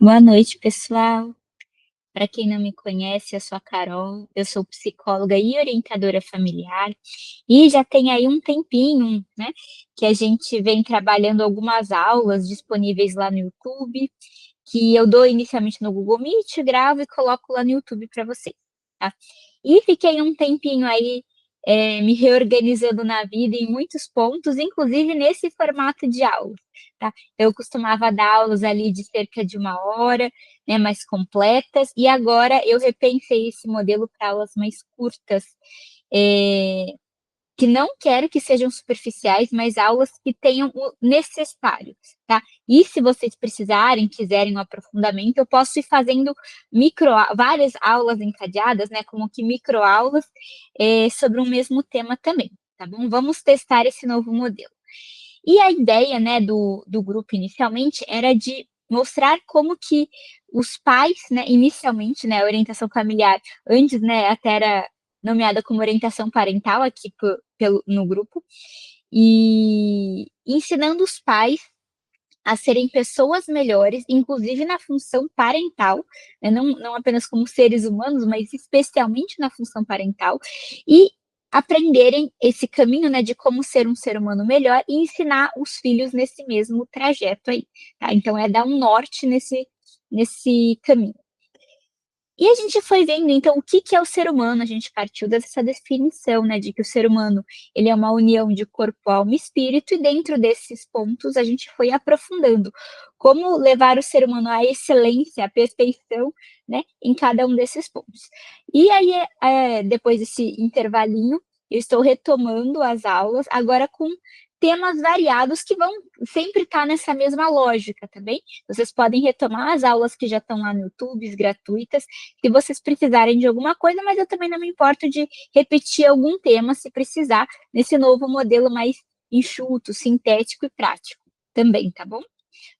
Boa noite, pessoal. Para quem não me conhece, eu sou a Carol, eu sou psicóloga e orientadora familiar, e já tem aí um tempinho, né, que a gente vem trabalhando algumas aulas disponíveis lá no YouTube, que eu dou inicialmente no Google Meet, gravo e coloco lá no YouTube para vocês, tá. E fiquei um tempinho aí, me reorganizando na vida em muitos pontos, inclusive nesse formato de aula, tá. Eu costumava dar aulas ali de cerca de 1 hora, né, mais completas, e agora eu repensei esse modelo para aulas mais curtas, eh, que não quero que sejam superficiais, mas aulas que tenham o necessário, tá. E se vocês precisarem, quiserem um aprofundamento, eu posso ir fazendo várias aulas encadeadas, né, como que microaulas, sobre um mesmo tema também, tá bom. Vamos testar esse novo modelo. E a ideia, né, do grupo inicialmente era de mostrar como que os pais, né, inicialmente, né, a orientação familiar antes, né, até era nomeada como orientação parental aqui no grupo, e ensinando os pais a serem pessoas melhores, inclusive na função parental, né, não apenas como seres humanos, mas especialmente na função parental, e aprenderem esse caminho, né, de como ser um ser humano melhor e ensinar os filhos nesse mesmo trajeto aí, tá. Então é dar um norte nesse caminho. E a gente foi vendo então o que que é o ser humano, a gente partiu dessa definição, né, de que o ser humano, ele é uma união de corpo, alma e espírito, e dentro desses pontos a gente foi aprofundando como levar o ser humano à excelência, à perfeição, né, em cada um desses pontos. E aí, depois desse intervalinho, eu estou retomando as aulas, agora com temas variados que vão sempre estar nessa mesma lógica, tá bem? Vocês podem retomar as aulas que já estão lá no YouTube, gratuitas, se vocês precisarem de alguma coisa, mas eu também não me importo de repetir algum tema, se precisar, nesse novo modelo mais enxuto, sintético e prático também, tá bom?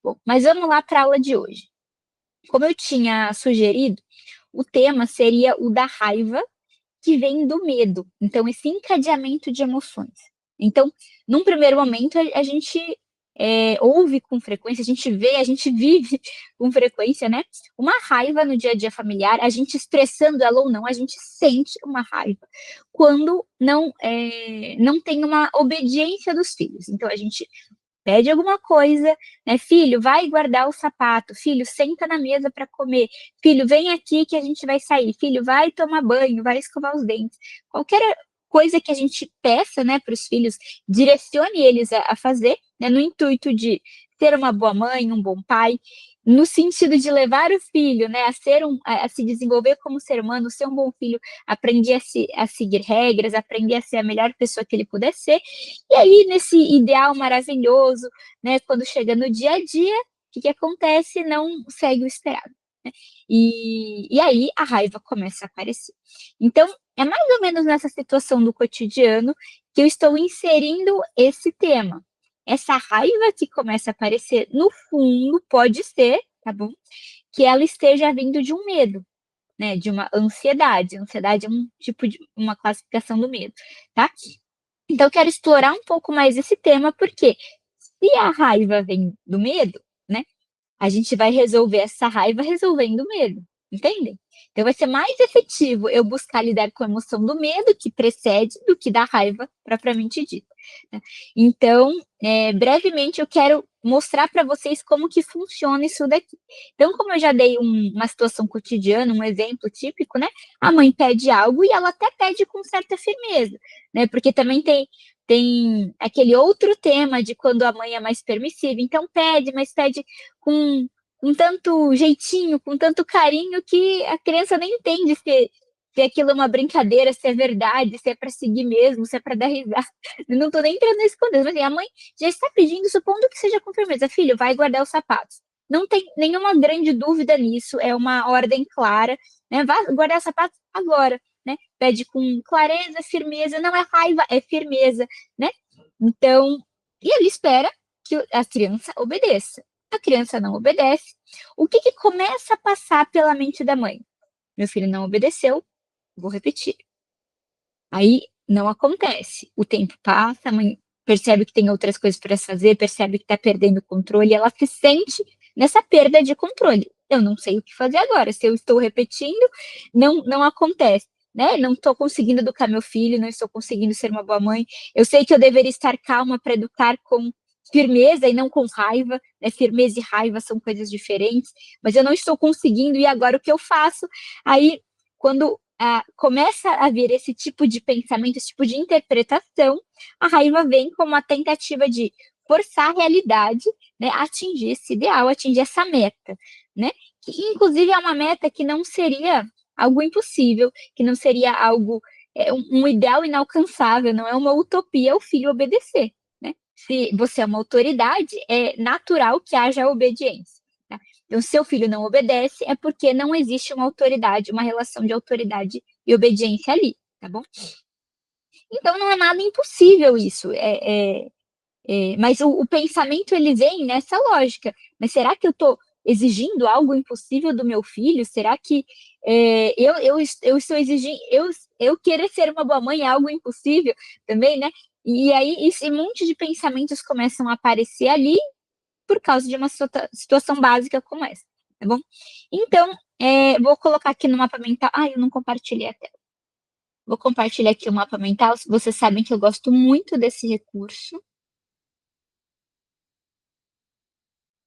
Bom, mas vamos lá para a aula de hoje. Como eu tinha sugerido, o tema seria o da raiva que vem do medo, então esse encadeamento de emoções. Então, num primeiro momento, a gente, ouve com frequência, a gente vê, a gente vive com frequência, né, uma raiva no dia a dia familiar, a gente expressando ela ou não, a gente sente uma raiva quando não tem uma obediência dos filhos. Então a gente pede alguma coisa, né, "Filho, vai guardar o sapato. Filho, senta na mesa para comer. Filho, vem aqui que a gente vai sair. Filho, vai tomar banho, vai escovar os dentes". Qualquer coisa que a gente peça, né, para os filhos, direcione eles a fazer, né, no intuito de ser uma boa mãe, um bom pai, no sentido de levar o filho, né, a se desenvolver como ser humano, ser um bom filho, aprender a seguir regras, aprender a ser a melhor pessoa que ele puder ser, e aí, nesse ideal maravilhoso, né, quando chega no dia a dia, o que que acontece? Não segue o esperado, né. E aí a raiva começa a aparecer. Então, é mais ou menos nessa situação do cotidiano que eu estou inserindo esse tema. Essa raiva que começa a aparecer, no fundo, pode ser, tá bom, que ela esteja vindo de um medo, né, de uma ansiedade. Ansiedade é um tipo de uma classificação do medo, tá. Então eu quero explorar um pouco mais esse tema, porque se a raiva vem do medo, né, a gente vai resolver essa raiva resolvendo o medo, entendem? Então vai ser mais efetivo eu buscar lidar com a emoção do medo que precede do que da raiva propriamente dita, né. Então, brevemente eu quero mostrar para vocês como que funciona isso daqui. Então, como eu já dei uma situação cotidiana, um exemplo típico, né, a mãe pede algo e ela até pede com certa firmeza, né, porque também tem aquele outro tema de quando a mãe é mais permissiva, então pede, mas pede com tanto jeitinho, com tanto carinho, que a criança nem entende se aquilo é uma brincadeira, se é verdade, se é para seguir mesmo, se é para dar risada. Eu não estou nem entrando nesse contexto, mas assim, a mãe já está pedindo, supondo que seja com firmeza: "Filho, vai guardar os sapatos". Não tem nenhuma grande dúvida nisso, é uma ordem clara, né, "Vá guardar os sapatos agora", né, pede com clareza, firmeza, não é raiva, é firmeza, né. Então, e ele espera que a criança obedeça. A criança não obedece, o que que começa a passar pela mente da mãe? "Meu filho não obedeceu, vou repetir". Aí não acontece, o tempo passa, a mãe percebe que tem outras coisas para fazer, percebe que está perdendo o controle, ela se sente nessa perda de controle. Eu não sei o que fazer agora, se eu estou repetindo, não acontece, né, não estou conseguindo educar meu filho, não estou conseguindo ser uma boa mãe, eu sei que eu deveria estar calma para educar com firmeza e não com raiva, né, firmeza e raiva são coisas diferentes, mas eu não estou conseguindo e agora o que eu faço? Aí, quando começa a vir esse tipo de pensamento, esse tipo de interpretação, a raiva vem como uma tentativa de forçar a realidade, né, a atingir esse ideal, atingir essa meta, né? Que inclusive é uma meta que não seria algo impossível, que não seria algo, um ideal inalcançável, não é uma utopia o filho obedecer, né? Se você é uma autoridade, é natural que haja obediência. Tá? Então, se seu filho não obedece, é porque não existe uma autoridade, uma relação de autoridade e obediência ali, tá bom? Então, não é nada impossível isso. Mas o pensamento ele vem nessa lógica. Mas será que eu estou exigindo algo impossível do meu filho? Será que eu estou exigindo, eu querer ser uma boa mãe é algo impossível também, né? E aí esse monte de pensamentos começam a aparecer ali por causa de uma situação básica como essa, tá bom? Então, vou colocar aqui no mapa mental. Ah, eu não compartilhei a tela. Vou compartilhar aqui o mapa mental. Vocês sabem que eu gosto muito desse recurso.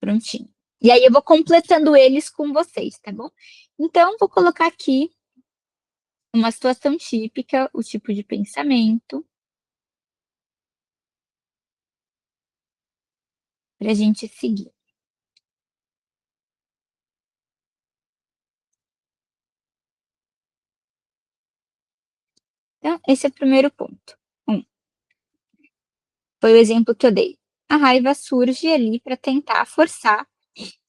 Prontinho. E aí eu vou completando eles com vocês, tá bom? Então, vou colocar aqui uma situação típica, o tipo de pensamento, para a gente seguir. Então, esse é o primeiro ponto. Foi o exemplo que eu dei. A raiva surge ali para tentar forçar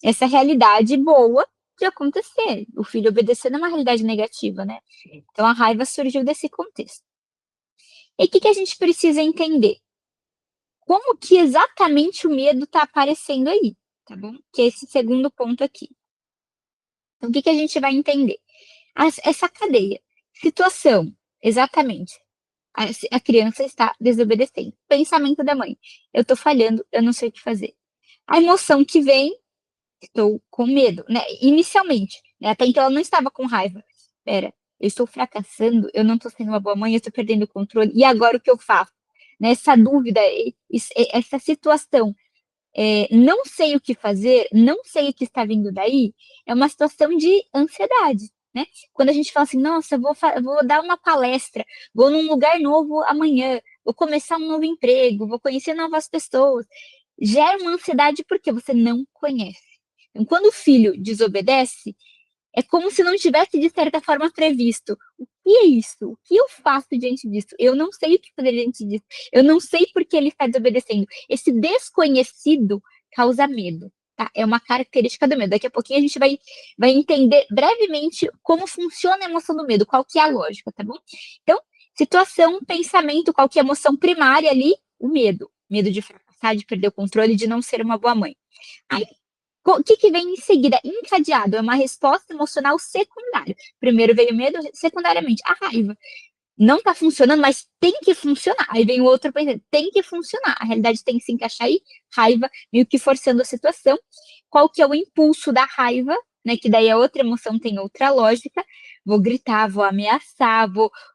essa realidade boa de acontecer. O filho obedecendo é uma realidade negativa, né? Então, a raiva surgiu desse contexto. E o que a gente precisa entender? Como que exatamente o medo está aparecendo aí, tá bom? Que é esse segundo ponto aqui. Então, o que a gente vai entender? Essa cadeia. Situação, exatamente. A criança está desobedecendo. Pensamento da mãe. Eu estou falhando, eu não sei o que fazer. A emoção que vem, estou com medo, né? Inicialmente, né? Até então ela não estava com raiva. Espera, eu estou fracassando, eu não estou sendo uma boa mãe, eu estou perdendo o controle. E agora o que eu faço? Nessa dúvida, essa situação, não sei o que fazer, não sei o que está vindo daí, é uma situação de ansiedade, né? Quando a gente fala assim, nossa, vou dar uma palestra, vou num lugar novo amanhã, vou começar um novo emprego, vou conhecer novas pessoas, gera uma ansiedade porque você não conhece. Então, quando o filho desobedece, é como se não tivesse, de certa forma, previsto. O que é isso? O que eu faço diante disso? Eu não sei o que fazer diante disso. Eu não sei por que ele está desobedecendo. Esse desconhecido causa medo. Tá? É uma característica do medo. Daqui a pouquinho a gente vai entender brevemente como funciona a emoção do medo, qual que é a lógica, tá bom? Então, situação, pensamento, qual que é a emoção primária ali? O medo. Medo de fracassar, de perder o controle, de não ser uma boa mãe. Aí, o que vem em seguida? Encadeado, é uma resposta emocional secundária. Primeiro veio o medo, secundariamente, a raiva. Não está funcionando, mas tem que funcionar. Aí vem o outro pensando, tem que funcionar. A realidade tem que se encaixar aí, raiva, meio que forçando a situação. Qual que é o impulso da raiva, né? Que daí a outra emoção tem outra lógica. Vou gritar, vou ameaçar,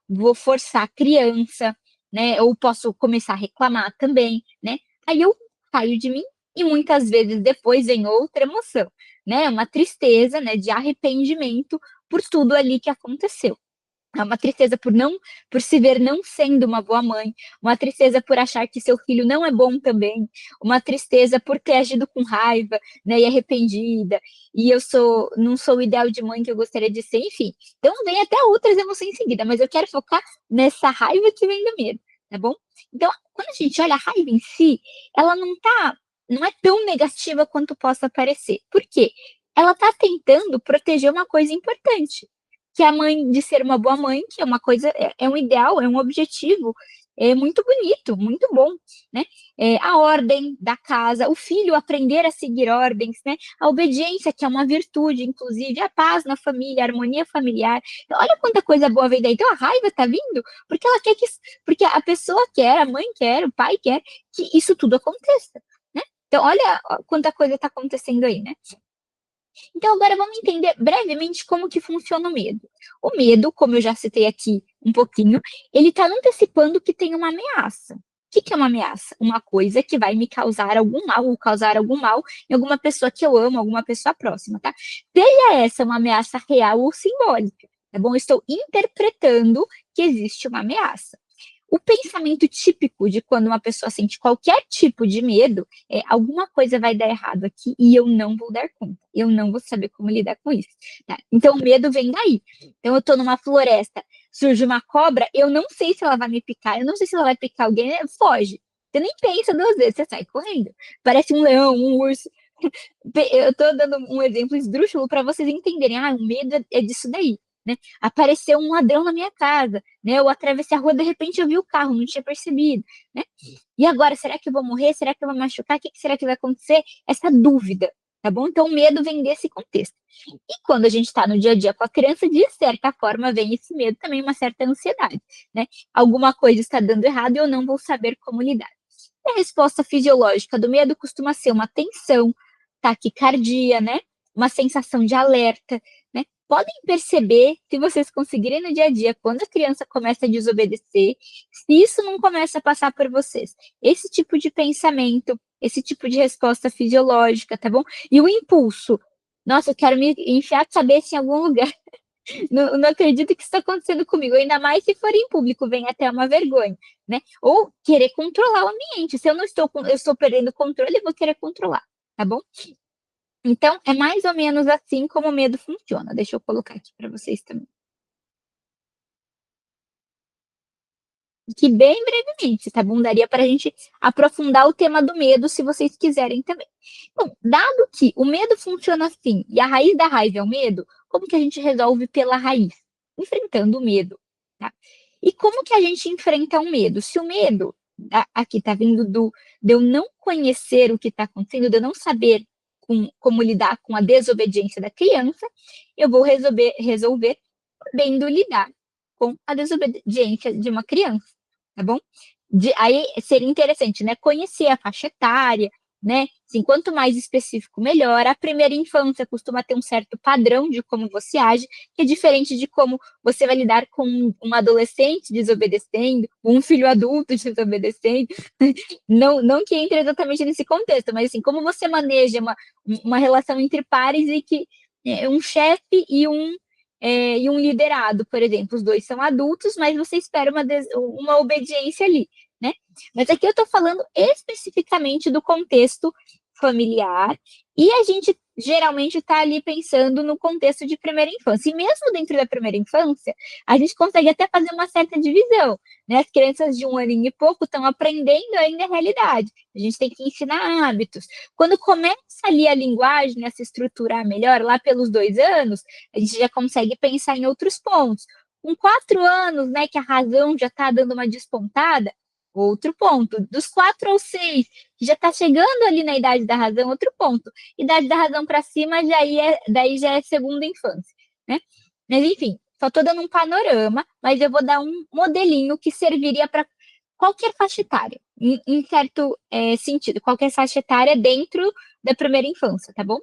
vou forçar a criança, né? Ou posso começar a reclamar também, né? Aí eu saio de mim e muitas vezes depois vem outra emoção, né? Uma tristeza, né? De arrependimento por tudo ali que aconteceu. É uma tristeza por se ver não sendo uma boa mãe, uma tristeza por achar que seu filho não é bom também, uma tristeza por ter agido com raiva, né, e arrependida, e não sou o ideal de mãe que eu gostaria de ser, enfim. Então vem até outras emoções em seguida, mas eu quero focar nessa raiva que vem do medo, tá bom? Então, quando a gente olha a raiva em si, ela não é tão negativa quanto possa parecer. Por quê? Ela está tentando proteger uma coisa importante, que é a mãe de ser uma boa mãe, que é uma coisa, um ideal, é um objetivo, é muito bonito, muito bom, né? A ordem da casa, o filho aprender a seguir ordens, né? A obediência, que é uma virtude, inclusive, a paz na família, a harmonia familiar. Então, olha quanta coisa boa vem daí. Então, a raiva tá vindo porque ela quer porque a pessoa quer, a mãe quer, o pai quer que isso tudo aconteça, né? Então olha quanta coisa está acontecendo aí, né. Então agora vamos entender brevemente como que funciona o medo. O medo, como eu já citei aqui um pouquinho, ele está antecipando que tem uma ameaça. O que que é uma ameaça? Uma coisa que vai me causar algum mal ou causar algum mal em alguma pessoa que eu amo, alguma pessoa próxima, tá. Seja essa uma ameaça real ou simbólica, tá bom? Eu estou interpretando que existe uma ameaça. O pensamento típico de quando uma pessoa sente qualquer tipo de medo é: alguma coisa vai dar errado aqui e eu não vou dar conta, eu não vou saber como lidar com isso, tá. Então o medo vem daí. Então eu estou numa floresta, surge uma cobra, eu não sei se ela vai me picar, eu não sei se ela vai picar alguém, foge. Você nem pensa 2 vezes, você sai correndo. Parece um leão, um urso. Eu estou dando um exemplo esdrúxulo para vocês entenderem, o medo é disso daí, né. Apareceu um ladrão na minha casa, né, eu atravessei a rua, de repente eu vi o carro, não tinha percebido, né. E agora, será que eu vou morrer? Será que eu vou me machucar? O que que será que vai acontecer? Essa dúvida, tá bom? Então o medo vem desse contexto. E quando a gente está no dia a dia com a criança, de certa forma vem esse medo também, uma certa ansiedade, né. Alguma coisa está dando errado e eu não vou saber como lidar. E a resposta fisiológica do medo costuma ser uma tensão, taquicardia, né, uma sensação de alerta, né. Podem perceber, se vocês conseguirem no dia a dia, quando a criança começa a desobedecer, se isso não começa a passar por vocês, esse tipo de pensamento, esse tipo de resposta fisiológica, tá bom? E o impulso: "Nossa, eu quero me enfiar a cabeça em algum lugar, não acredito que isso está acontecendo comigo", ainda mais se for em público, vem até uma vergonha, né. Ou querer controlar o ambiente, se eu estou perdendo o controle, eu vou querer controlar, tá bom? Então, é mais ou menos assim como o medo funciona. Deixa eu colocar aqui para vocês também. Que bem brevemente, tá bom? Daria para a gente aprofundar o tema do medo, se vocês quiserem também. Bom, dado que o medo funciona assim e a raiz da raiva é o medo, como que a gente resolve pela raiz? Enfrentando o medo, tá? E como que a gente enfrenta o medo? Se o medo aqui tá vindo de eu não conhecer o que está acontecendo, de eu não saber como lidar com a desobediência da criança, eu vou resolver sabendo lidar com a desobediência de uma criança, tá bom? Aí seria interessante, né, conhecer a faixa etária, né, assim, quanto mais específico melhor. A primeira infância costuma ter um certo padrão de como você age, que é diferente de como você vai lidar com um adolescente desobedecendo, um filho adulto desobedecendo. Não que entre exatamente nesse contexto, mas assim, como você maneja uma relação entre pares e que um chefe e um liderado, por exemplo, os 2 são adultos, mas você espera uma obediência ali, né. Mas aqui eu estou falando especificamente do contexto familiar, e a gente geralmente está ali pensando no contexto de primeira infância. E mesmo dentro da primeira infância, a gente consegue até fazer uma certa divisão, né. As crianças de 1 aninho e pouco estão aprendendo ainda a realidade, a gente tem que ensinar hábitos. Quando começa ali a linguagem a se estruturar melhor, lá pelos 2 anos, a gente já consegue pensar em outros pontos. Com 4 anos, né, que a razão já está dando uma despontada, outro ponto. Dos 4 aos 6, que já está chegando ali na idade da razão, outro ponto. Idade da razão para cima, daí já é segunda infância, né. Mas enfim, só estou dando um panorama, mas eu vou dar um modelinho que serviria para qualquer faixa etária, em certo, sentido, qualquer faixa etária dentro da primeira infância, tá bom?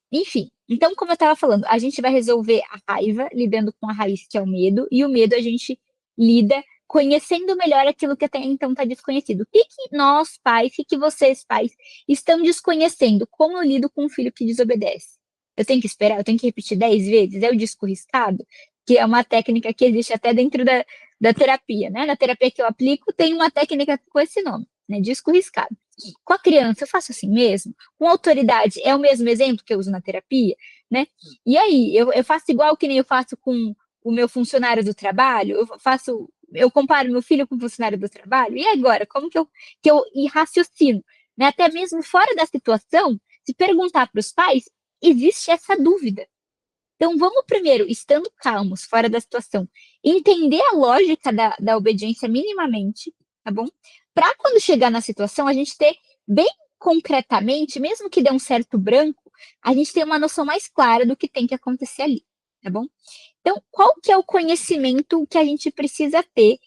Enfim, então como eu estava falando, a gente vai resolver a raiva lidando com a raiz que é o medo, e o medo a gente lida conhecendo melhor aquilo que até então está desconhecido. O que que nós pais, o que que vocês pais estão desconhecendo? Como eu lido com um filho que desobedece? Eu tenho que esperar? Eu tenho que repetir 10 vezes? É o disco riscado? Que é uma técnica que existe até dentro da terapia, né, na terapia que eu aplico tem uma técnica com esse nome, né, disco riscado. Com a criança eu faço assim mesmo? Com autoridade é o mesmo exemplo que eu uso na terapia, né. E aí, eu faço igual que nem eu faço com o meu funcionário do trabalho? Eu comparo meu filho com o funcionário do trabalho? E agora, como que eu raciocino? Né, até mesmo fora da situação, se perguntar para os pais, existe essa dúvida. Então vamos primeiro, estando calmos, fora da situação, entender a lógica da obediência minimamente, tá bom? Para quando chegar na situação, a gente ter bem concretamente, mesmo que dê um certo branco, a gente ter uma noção mais clara do que tem que acontecer ali, tá bom? Então, qual que é o conhecimento que a gente precisa ter,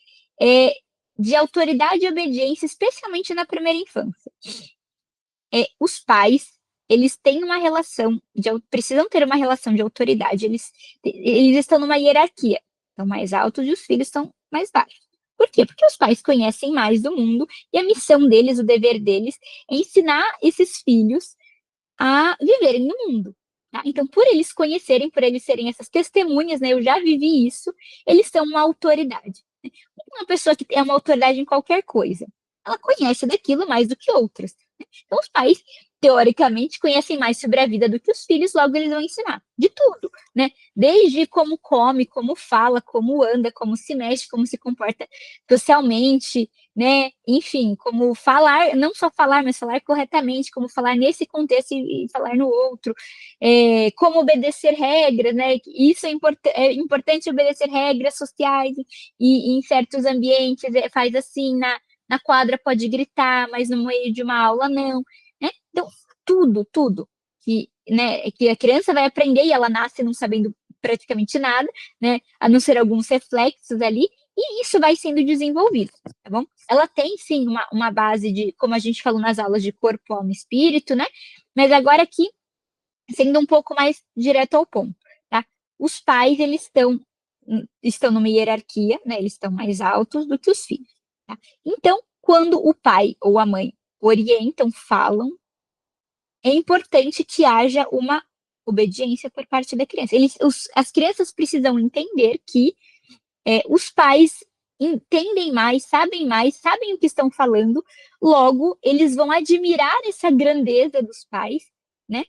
de autoridade e obediência, especialmente na primeira infância. Os pais, eles têm uma relação precisam ter uma relação de autoridade, eles estão numa hierarquia, estão mais altos e os filhos estão mais baixos. Por quê? Porque os pais conhecem mais do mundo e a missão deles, o dever deles, é ensinar esses filhos a viverem no mundo, tá. Então, por eles conhecerem, por eles serem essas testemunhas, né, eu já vivi isso, eles são uma autoridade, né. Uma pessoa que é uma autoridade em qualquer coisa, ela conhece daquilo mais do que outras, né. Então os pais, teoricamente, conhecem mais sobre a vida do que os filhos, logo eles vão ensinar de tudo, né, desde como come, como fala, como anda, como se mexe, como se comporta socialmente, né, enfim, como falar, não só falar, mas falar corretamente, como falar nesse contexto e falar no outro, como obedecer regras, né, isso é importante obedecer regras sociais e em certos ambientes, faz assim, na quadra pode gritar, mas no meio de uma aula não, né. Então, tudo que, né, que a criança vai aprender e ela nasce não sabendo praticamente nada, né, a não ser alguns reflexos ali, e isso vai sendo desenvolvido, tá bom? Ela tem sim uma base de, como a gente falou nas aulas de corpo, alma e espírito, né? Mas agora aqui, sendo um pouco mais direto ao ponto, tá? Os pais, eles estão numa hierarquia, né? Eles estão mais altos do que os filhos, tá? Então, quando o pai ou a mãe orientam, falam, é importante que haja uma obediência por parte da criança. As crianças precisam entender que os pais entendem mais, sabem o que estão falando, logo eles vão admirar essa grandeza dos pais, né?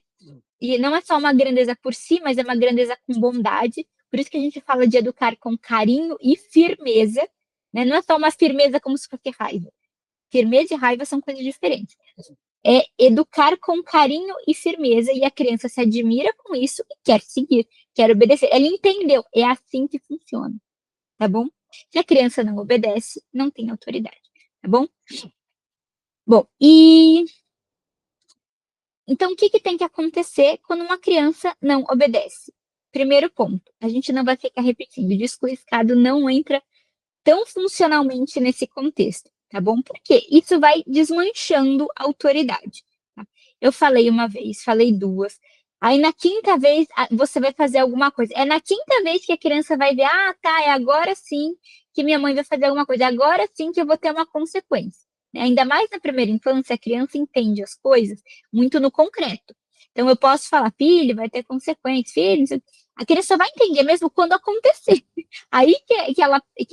E não é só uma grandeza por si, mas é uma grandeza com bondade. Por isso que a gente fala de educar com carinho e firmeza, né? Não é só uma firmeza como se fosse raiva. Firmeza e raiva são coisas diferentes. É educar com carinho e firmeza, e a criança se admira com isso e quer seguir, quer obedecer. Ela entendeu, é assim que funciona, tá bom? Se a criança não obedece, não tem autoridade, tá bom? Bom, e então o que tem que acontecer quando uma criança não obedece? Primeiro ponto, a gente não vai ficar repetindo, diz que o riscado não entra tão funcionalmente nesse contexto, tá bom? Porque isso vai desmanchando a autoridade, tá? Eu falei uma vez, falei duas, aí na quinta vez você vai fazer alguma coisa. É na quinta vez que a criança vai ver, ah, tá, é agora sim que minha mãe vai fazer alguma coisa, agora sim que eu vou ter uma consequência. Ainda mais na primeira infância, a criança entende as coisas muito no concreto. Então eu posso falar, filho, vai ter consequências, filho, a criança vai entender mesmo quando acontecer. Aí que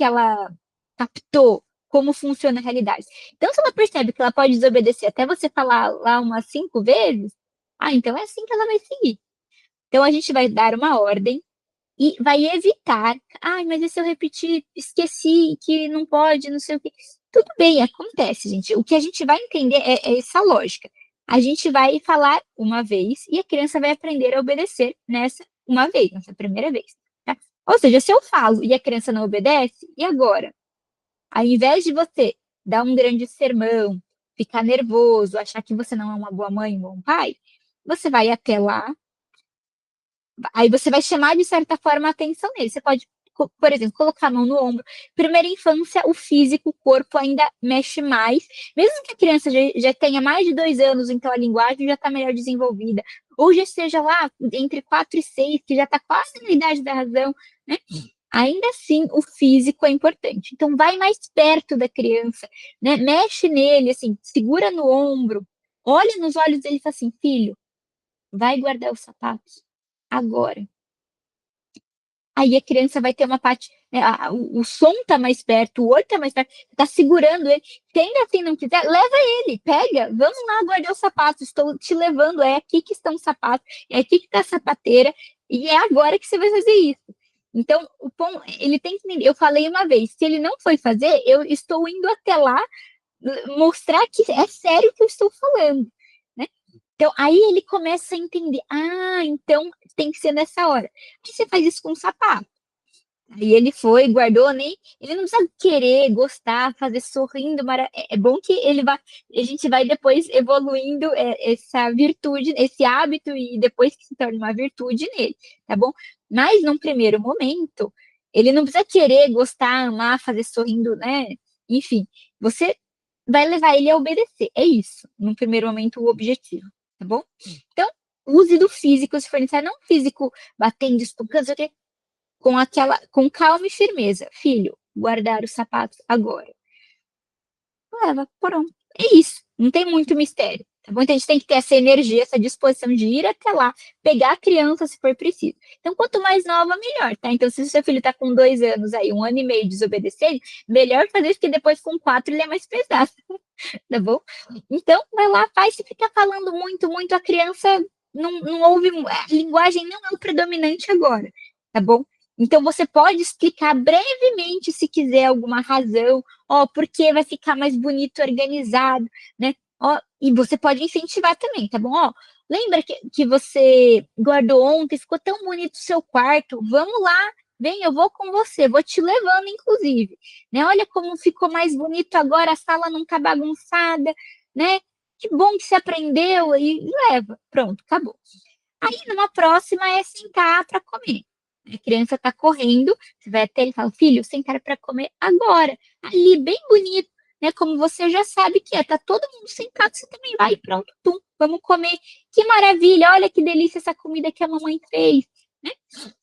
ela captou como funciona a realidade. Então, se ela percebe que ela pode desobedecer até você falar lá umas 5 vezes, então é assim que ela vai seguir. Então, a gente vai dar uma ordem e vai evitar, "Ai, mas e se eu repetir, esqueci que não pode, não sei o quê". Tudo bem, acontece, gente. O que a gente vai entender é essa lógica. A gente vai falar uma vez e a criança vai aprender a obedecer nessa uma vez, nessa primeira vez, tá. Ou seja, se eu falo e a criança não obedece, e agora? Ao invés de você dar um grande sermão, ficar nervoso, achar que você não é uma boa mãe, um bom pai, você vai até lá, aí você vai chamar de certa forma a atenção nele. Você pode, por exemplo, colocar a mão no ombro. Primeira infância, o físico, o corpo ainda mexe mais, mesmo que a criança já tenha mais de 2 anos, então a linguagem já está melhor desenvolvida, ou já esteja lá entre 4 e 6, que já está quase na idade da razão, né? Ainda assim, o físico é importante. Então, vai mais perto da criança, né? Mexe nele, assim, segura no ombro, olha nos olhos dele e fala assim: filho, vai guardar os sapatos agora. Aí a criança vai ter uma parte, né, o som tá mais perto, o olho tá mais perto, tá segurando ele. Se ainda assim não quiser, leva ele, pega, vamos lá guardar os sapatos, estou te levando, é aqui que estão os sapatos, é aqui que tá a sapateira, e é agora que você vai fazer isso. Então, o ponto, ele tem que entender. Eu falei uma vez, se ele não foi fazer, eu estou indo até lá mostrar que é sério o que eu estou falando, né? Então, aí ele começa a entender, então tem que ser nessa hora. Aí você faz isso com o sapato. Aí ele foi, guardou, nem. Ele não precisa querer, gostar, fazer sorrindo. É bom que a gente vai depois evoluindo essa virtude, esse hábito, e depois que se torna uma virtude nele, tá bom? Mas num primeiro momento, ele não precisa querer, gostar, amar, fazer sorrindo, né? enfim, você vai levar ele a obedecer, é isso, num primeiro momento o objetivo, tá bom? Então, use do físico se for necessário, não físico batendo, espancando, sei o quê, com calma e firmeza. "Filho, guardar os sapatos agora". Leva, pronto. É isso, não tem muito mistério, tá bom? Então a gente tem que ter essa energia, essa disposição de ir até lá, pegar a criança se for preciso. Então quanto mais nova, melhor, tá? Então se o seu filho tá com 2 anos aí, 1 ano e meio desobedecendo, melhor fazer isso, porque depois com 4 ele é mais pesado, tá bom? Então vai lá, faz, se ficar falando muito, muito, a criança não ouve, a linguagem não é o predominante agora, tá bom? Então você pode explicar brevemente, se quiser, alguma razão, ó, porque vai ficar mais bonito organizado, né? Ó, e você pode incentivar também, tá bom? Ó, lembra que você guardou ontem, ficou tão bonito o seu quarto, vamos lá, vem, eu vou com você, vou te levando, inclusive, né? Olha como ficou mais bonito agora, a sala não tá bagunçada, né? Que bom que você aprendeu e leva, pronto, acabou. Aí, numa próxima, é sentar para comer. A criança está correndo, você vai até ele e fala: "Filho, sentar para comer agora", ali bem bonito, né, como você já sabe que é, tá todo mundo sentado, você também vai e pronto, tum, vamos comer. Que maravilha, olha que delícia essa comida que a mamãe fez, né.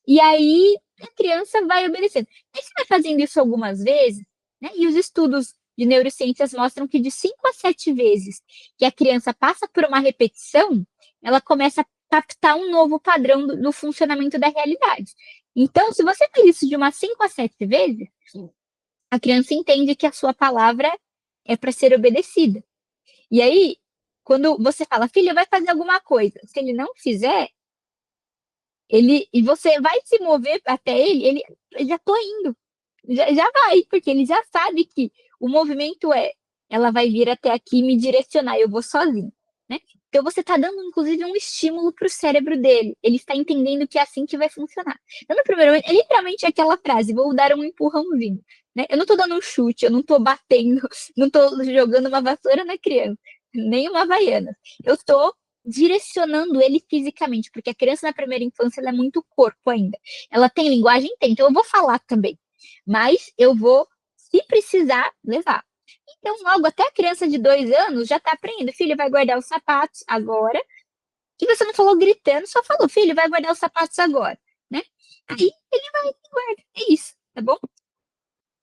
E aí a criança vai obedecendo. Aí você vai fazendo isso algumas vezes, né, e os estudos de neurociências mostram que de 5 a 7 vezes que a criança passa por uma repetição, ela começa a captar um novo padrão do funcionamento da realidade. Então, se você faz isso de umas 5 a 7 vezes, a criança entende que a sua palavra é para ser obedecida. E aí, quando você fala: "Filho, vai fazer alguma coisa", se ele não fizer, e você vai se mover até ele: "Já tô indo", já vai, porque ele já sabe que o movimento é: "Ela vai vir até aqui e me direcionar, eu vou sozinho", né. Então você está dando inclusive um estímulo para o cérebro dele, ele está entendendo que é assim que vai funcionar. Então no primeiro momento é literalmente aquela frase: "Vou dar um empurrãozinho", né. Eu não estou dando um chute, eu não estou batendo, não estou jogando uma vassoura na criança, nem uma havaiana. Eu estou direcionando ele fisicamente, porque a criança na primeira infância ela é muito corpo ainda. Ela tem linguagem? Tem, então eu vou falar também, mas eu vou, se precisar, levar. Então, logo até a criança de 2 anos já está aprendendo: "Filho, vai guardar os sapatos agora", e você não falou gritando, só falou: "Filho, vai guardar os sapatos agora", né. Aí ele vai e guarda, é isso, tá bom?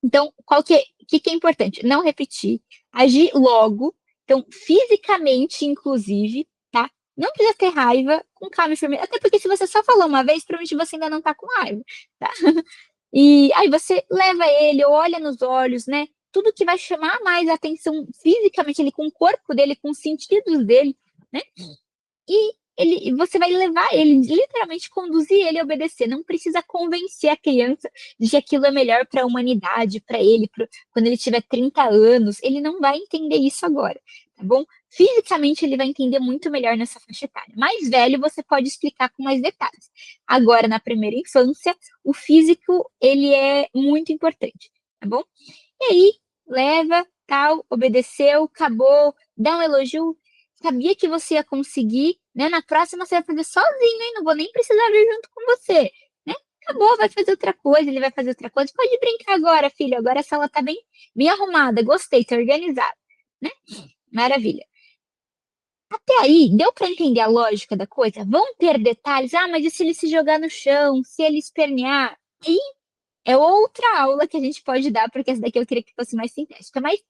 Então, qual que é importante? Não repetir, agir logo, então fisicamente inclusive, tá? Não precisa ter raiva, com calma e firmeza, até porque se você só falou uma vez, provavelmente você ainda não tá com raiva, tá? E aí você leva ele, olha nos olhos, né, tudo que vai chamar mais a atenção fisicamente, ele com o corpo dele, com os sentidos dele, né, e você vai levar ele, literalmente conduzir ele a obedecer, não precisa convencer a criança de que aquilo é melhor para a humanidade, para ele, quando ele tiver 30 anos, ele não vai entender isso agora, tá bom? Fisicamente ele vai entender muito melhor nessa faixa etária. Mais velho você pode explicar com mais detalhes. Agora na primeira infância, o físico ele é muito importante, tá bom? E aí, leva, tal, obedeceu, acabou, dá um elogio, sabia que você ia conseguir, né, na próxima você vai fazer sozinho, hein, não vou nem precisar vir junto com você, né. Acabou, vai fazer outra coisa, ele vai fazer outra coisa, "Pode brincar agora filho, agora a sala tá bem arrumada, gostei, tá organizada", né. Maravilha. Até aí, deu para entender a lógica da coisa? Vão ter detalhes, "Ah, mas e se ele se jogar no chão, se ele espernear?" Aí é outra aula que a gente pode dar, porque essa daqui eu queria que fosse mais sintética, mas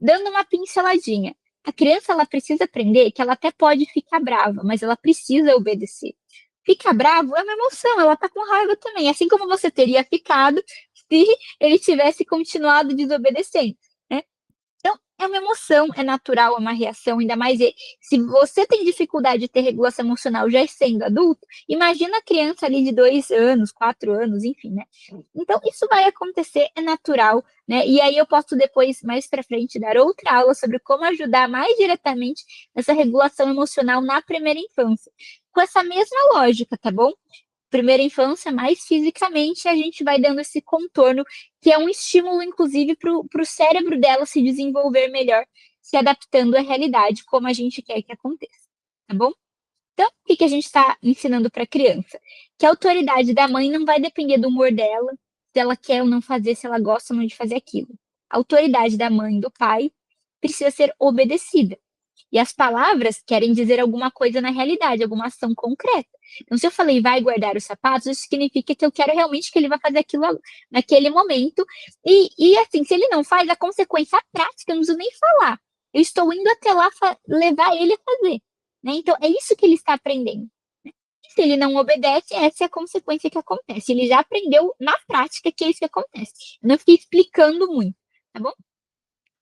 dando uma pinceladinha. A criança ela precisa aprender que ela até pode ficar brava, mas ela precisa obedecer. Ficar bravo é uma emoção, ela tá com raiva também, assim como você teria ficado se ele tivesse continuado desobedecendo, né. Então, é uma emoção, é natural, é uma reação, ainda mais se você tem dificuldade de ter regulação emocional já sendo adulto, imagina a criança ali de 2 anos, 4 anos, enfim, né. Então isso vai acontecer, é natural, né, e aí eu posso depois, mais pra frente, dar outra aula sobre como ajudar mais diretamente nessa regulação emocional na primeira infância, com essa mesma lógica, tá bom? Primeira infância, mais fisicamente, a gente vai dando esse contorno, que é um estímulo, inclusive, para o cérebro dela se desenvolver melhor, se adaptando à realidade, como a gente quer que aconteça, tá bom? Então, o que que a gente está ensinando para a criança? Que a autoridade da mãe não vai depender do humor dela, se ela quer ou não fazer, se ela gosta ou não de fazer aquilo. a autoridade da mãe e do pai precisa ser obedecida. E as palavras querem dizer alguma coisa na realidade, alguma ação concreta. Então, se eu falei vai guardar os sapatos, isso significa que eu quero realmente que ele vá fazer aquilo naquele momento. E assim, se ele não faz, a consequência prática, eu não preciso nem falar. Eu estou indo até lá levar ele a fazer. Né? Então, é isso que ele está aprendendo. Né? Se ele não obedece, essa é a consequência que acontece. Ele já aprendeu na prática que é isso que acontece. Eu não fiquei explicando muito, tá bom?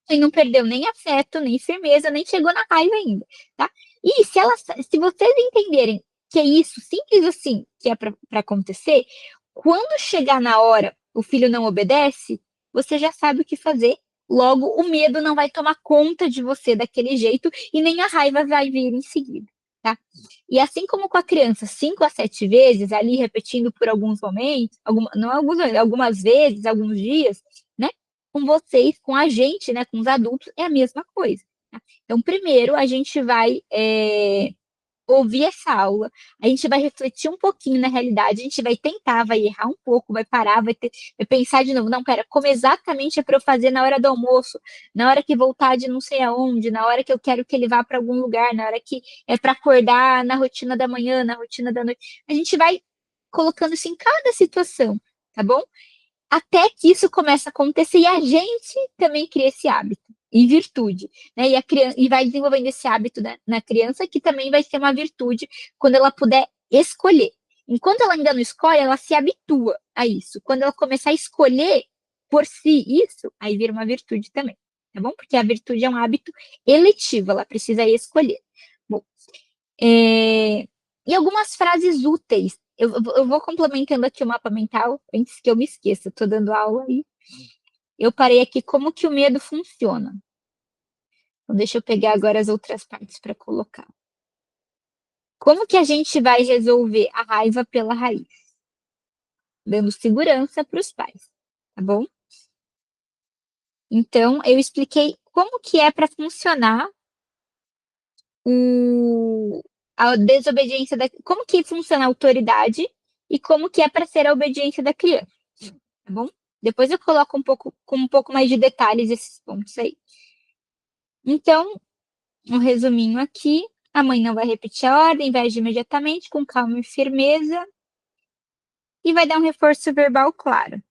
E não perdeu nem afeto, nem firmeza, nem chegou na raiva ainda, tá? E se vocês entenderem que é isso, simples assim, que é para acontecer, quando chegar na hora, o filho não obedece, você já sabe o que fazer. Logo, o medo não vai tomar conta de você daquele jeito e nem a raiva vai vir em seguida, tá? E assim como com a criança, 5 a 7 vezes, ali repetindo por alguns momentos, não alguns, algumas vezes, alguns dias, né? Com vocês, com a gente, né, com os adultos, é a mesma coisa. Tá? Então, primeiro, a gente vai ouvir essa aula, a gente vai refletir um pouquinho na realidade, a gente vai tentar, vai errar um pouco, vai parar, vai pensar de novo, não, pera, como exatamente é para eu fazer na hora do almoço, na hora que voltar de não sei aonde, na hora que eu quero que ele vá para algum lugar, na hora que é para acordar na rotina da manhã, na rotina da noite. A gente vai colocando isso em cada situação, tá bom? Até que isso começa a acontecer e a gente também cria esse hábito em virtude, né? E vai desenvolvendo esse hábito na criança, que também vai ser uma virtude quando ela puder escolher. Enquanto ela ainda não escolhe, ela se habitua a isso. Quando ela começar a escolher por si isso, aí vira uma virtude também, tá bom? Porque a virtude é um hábito eletivo, ela precisa escolher. Bom, e algumas frases úteis. Eu vou complementando aqui o mapa mental antes que eu me esqueça. Estou dando aula e eu parei aqui como que o medo funciona. Então, deixa eu pegar agora as outras partes para colocar. Como que a gente vai resolver a raiva pela raiz? Dando segurança para os pais, tá bom? Então, eu expliquei como que é para funcionar a desobediência como que funciona a autoridade e como que é para ser a obediência da criança, tá bom? Depois eu coloco com um pouco mais de detalhes esses pontos aí. Então, um resuminho aqui, a mãe não vai repetir a ordem, vai agir imediatamente, com calma e firmeza, e vai dar um reforço verbal claro.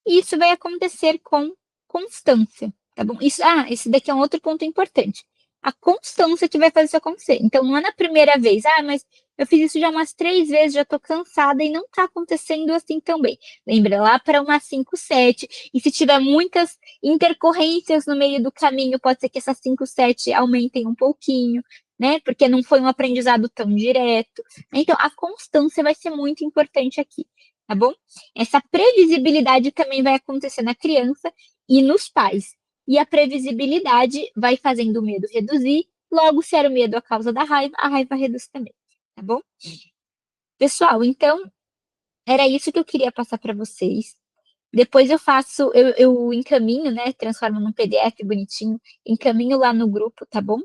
E isso vai acontecer com constância, tá bom? Esse daqui é um outro ponto importante. A constância que vai fazer isso acontecer. Então, não é na primeira vez, mas eu fiz isso já umas 3 vezes, já tô cansada e não tá acontecendo assim tão bem. Lembra lá para umas 5, 7. E se tiver muitas intercorrências no meio do caminho, pode ser que essas 5, 7 aumentem um pouquinho, né? Porque não foi um aprendizado tão direto. Então, a constância vai ser muito importante aqui, tá bom? Essa previsibilidade também vai acontecer na criança e nos pais. E a previsibilidade vai fazendo o medo reduzir. Logo, se era o medo a causa da raiva, a raiva reduz também, tá bom? Pessoal, então era isso que eu queria passar para vocês. Depois eu encaminho, né? Transformo num PDF bonitinho, encaminho lá no grupo, tá bom?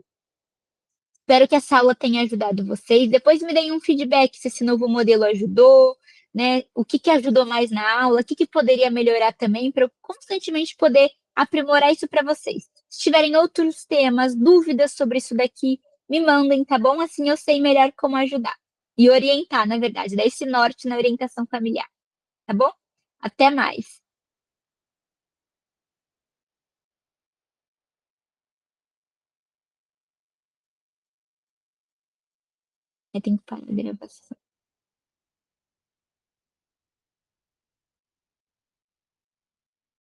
Espero que essa aula tenha ajudado vocês. Depois me deem um feedback se esse novo modelo ajudou, né? O que ajudou mais na aula, o que poderia melhorar também, para eu constantemente poder aprimorar isso para vocês. Se tiverem outros temas, dúvidas sobre isso daqui, me mandem, tá bom? Assim eu sei melhor como ajudar. E orientar, na verdade, dar esse norte na orientação familiar, tá bom? Até mais. Eu tenho que parar a gravação.